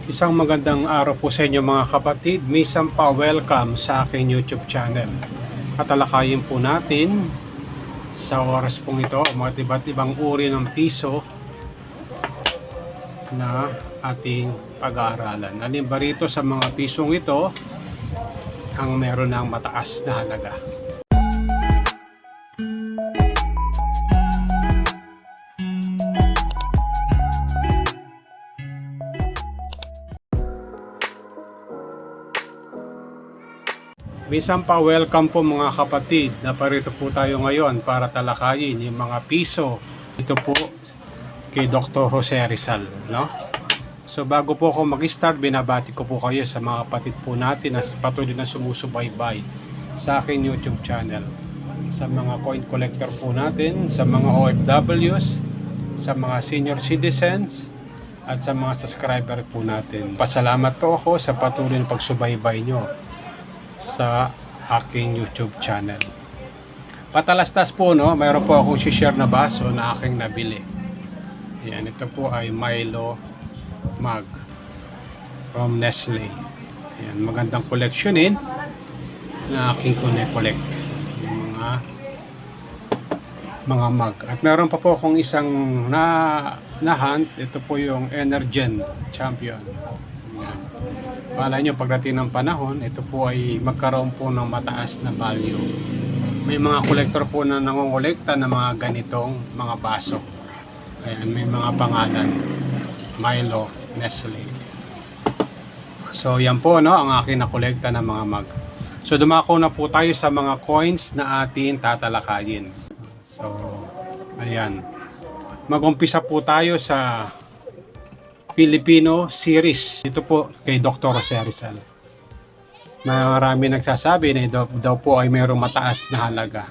Isang magandang araw po sa inyo mga kapatid. Minsan pa welcome sa aking YouTube channel. Tatalakayin po natin sa oras pong ito mga iba't ibang uri ng piso na ating pag-aaralan. Alin ba rito sa mga pisong ito ang meron ng mataas na halaga? Minsan pa welcome po mga kapatid, na parito po tayo ngayon para talakayin yung mga piso ito po kay Dr. Jose Rizal, no? So bago po ako mag-start, binabati ko po kayo sa mga kapatid po natin na patuloy na sumusubaybay sa aking YouTube channel, sa mga coin collector po natin, sa mga OFWs, sa mga senior citizens at sa mga subscriber po natin. Pasalamat po ako sa patuloy na pagsubaybay nyo sa aking YouTube channel. Patalastas po, no, mayroon po akong share na baso na aking nabili. Yan, ito po ay Milo mug from Nestle. Yan, magandang collectionin na aking collect yung mga mug. At meron pa po akong isang na hunt. Ito po yung Energen Champion. Yan. Pala nyo, pagdating ng panahon, ito po ay magkaroon po ng mataas na value. May mga kolektor po na nangongolekta ng mga ganitong mga baso. Ayan, may mga pangalan. Milo, Nestle. So yan po, no, ang aking nakolekta ng mga mug. So dumako na po tayo sa mga coins na atin tatalakayin. So, ayan. Mag-umpisa po tayo sa Filipino series. Ito po kay Dr. Jose Rizal. Marami nagsasabi na daw po ay mayroong mataas na halaga.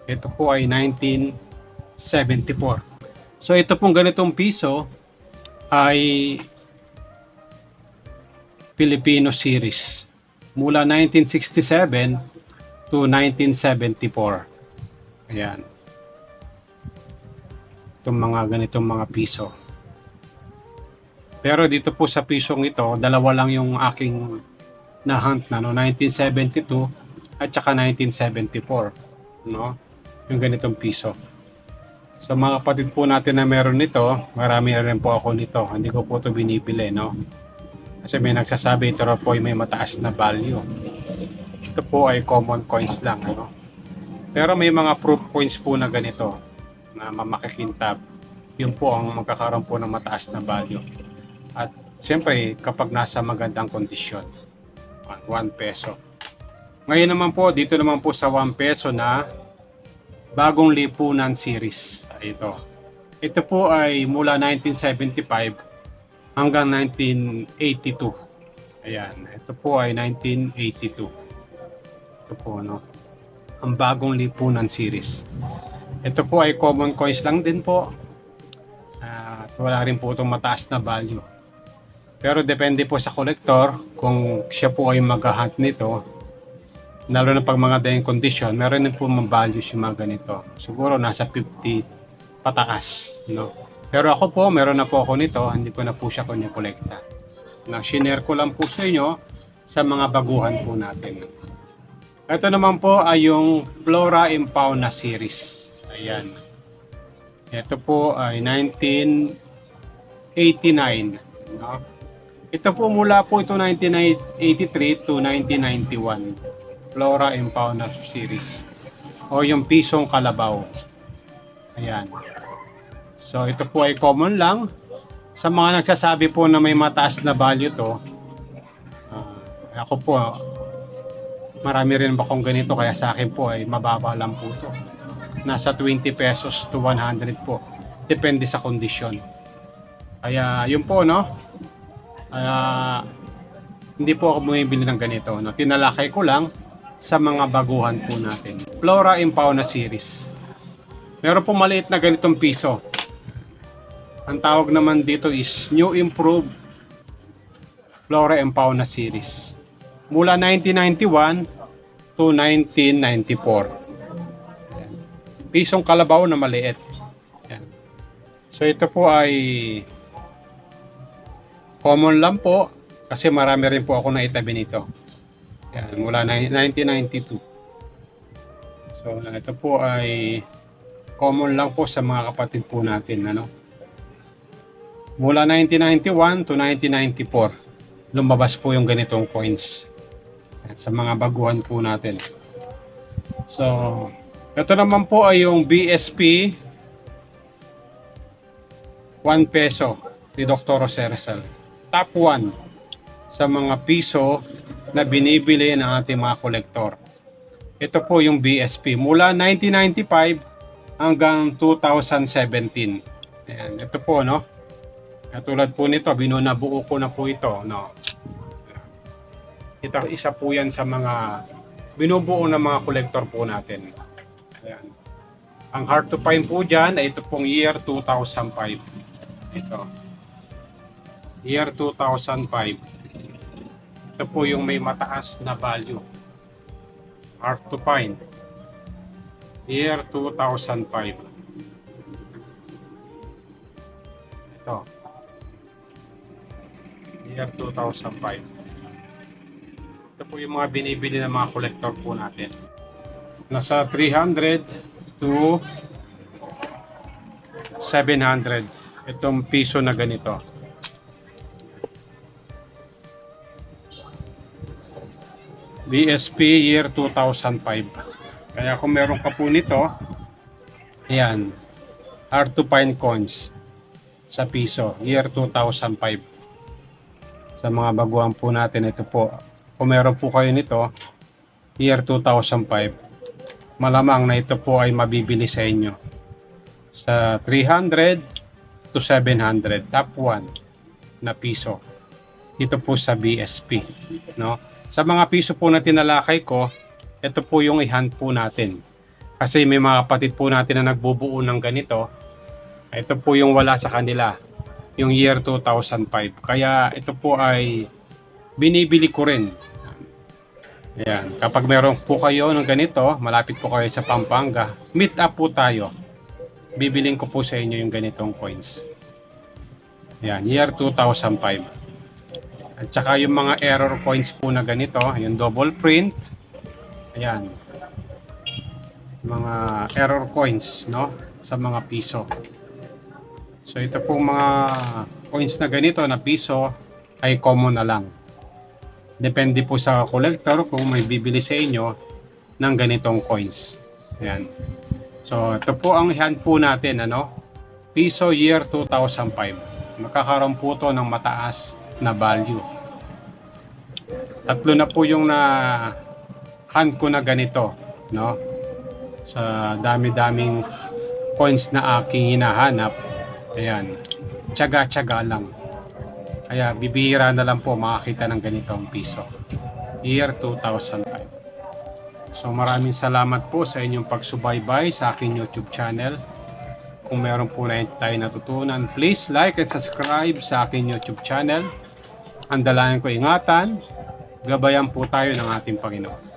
Ito po ay 1974. So ito pong ganitong piso ay Filipino series. Mula 1967 to 1974. Ayan. Itong mga ganitong mga piso. Pero dito po sa pisong ito, dalawa lang yung aking na-hunt na, no? 1972 at saka 1974, no? Yung ganitong piso. So mga kapatid po natin na meron nito, marami na rin po ako nito. Hindi ko po ito binibili, no? Kasi may nagsasabi ito po ay may mataas na value. Ito po ay common coins lang, no? Pero may mga proof coins po na ganito na mamakikintab. Yun po ang magkakaroon po ng mataas na value. At siyempre kapag nasa magandang kondisyon, 1 peso. Ngayon naman po, dito naman po sa 1 peso na bagong lipunan series. Ito po ay mula 1975 hanggang 1982. Ayan, ito po ay 1982. Ito po, no, ang bagong lipunan series. Ito po ay common coins lang din po. At wala rin po itong mataas na value. Pero depende po sa collector kung siya po ay mag-hunt nito. Lalo na pag mga dayang condition, meron din po mag-values yung mga ganito. Siguro nasa 50 pataas, no? Pero ako po, meron na po ako nito, hindi ko na po siya kanya-kolekta. Na-share ko lang po sa inyo sa mga baguhan po natin. Ito naman po ay yung Flora and Fauna series. Ayan. Ito po ay 1989, no? Ito po mula po ito 1983 to 1991. Flora and Fauna series. O yung pisong kalabaw. Ayan. So ito po ay common lang. Sa mga nagsasabi po na may mataas na value to, ako po, marami rin ba akong ganito, kaya sa akin po ay mababa lang po to. Nasa 20 pesos to 100 po. Depende sa kondisyon. Kaya yun po, no? Hindi po ako bumibili ng ganito, no? Tinalakay ko lang sa mga baguhan po natin. Flora and Fauna series. Meron po maliit na ganitong piso. Ang tawag naman dito is New Improved Flora and Fauna series. Mula 1991 to 1994. Pisong kalabaw na maliit. Yan. So ito po ay Common lang po kasi marami rin po ako na itabi nito. Yan, mula 1992. So ito po ay common lang po sa mga kapatid po natin, ano. Mula 1991 to 1994, lumabas po yung ganitong coins. At sa mga baguhan po natin. So, ito naman po ay yung BSP 1 peso ni Dr. Jose Rizal. Top 1 sa mga piso na binibili ng ating mga kolektor. Ito po yung BSP mula 1995 hanggang 2017. Ayan, ito po, no. Katulad po nito, binunabuo ko na po ito, no. Ito isa po yan sa mga binubuo ng mga kolektor po natin. Ayan. Ang hard to find po dyan ay ito pong year 2005. Ito. Year 2005. Ito po yung may mataas na value. Hard to find. Year 2005. Ito. Year 2005. Ito po yung mga binibili ng mga kolektor po natin. Nasa 300 to 700 itong piso na ganito. BSP year 2005. Kaya kung meron ka po nito, ayan, hard to find coins sa piso year 2005. Sa mga baguhan po natin, ito po. Kung meron po kayo nito year 2005, malamang na ito po ay mabibili sa inyo sa 300 to 700, top 1 na piso. Ito po sa BSP, no? Sa mga piso po na tinalakay ko, ito po yung i-hunt po natin. Kasi may mga kapatid po natin na nagbubuo ng ganito. Ito po yung wala sa kanila, yung year 2005. Kaya ito po ay binibili ko rin. Ayan, kapag meron po kayo ng ganito, malapit po kayo sa Pampanga, meet up po tayo. Bibiling ko po sa inyo yung ganitong coins. Ayan, year 2005. At saka yung mga error coins po na ganito, yung double print. Ayan. Mga error coins, no? Sa mga piso. So ito pong mga coins na ganito na piso ay common na lang. Depende po sa collector kung may bibili sa inyo ng ganitong coins. Ayan. So ito po ang hand po natin, ano? Piso year 2005. Magkakaroon po to ng mataas na value. Tatlo na po yung na hand ko na ganito, no? Sa dami-daming coins na aking hinahanap. Ayan. Tiyaga-tiyaga lang. Kaya bibihira na lang po makakita ng ganitong piso. Year 2005. So maraming salamat po sa inyong pagsubaybay sa aking YouTube channel. Kung meron po na tayo natutunan, please like and subscribe sa aking YouTube channel. Ang dalangin ko, ingatan, gabayan po tayo ng ating Panginoon.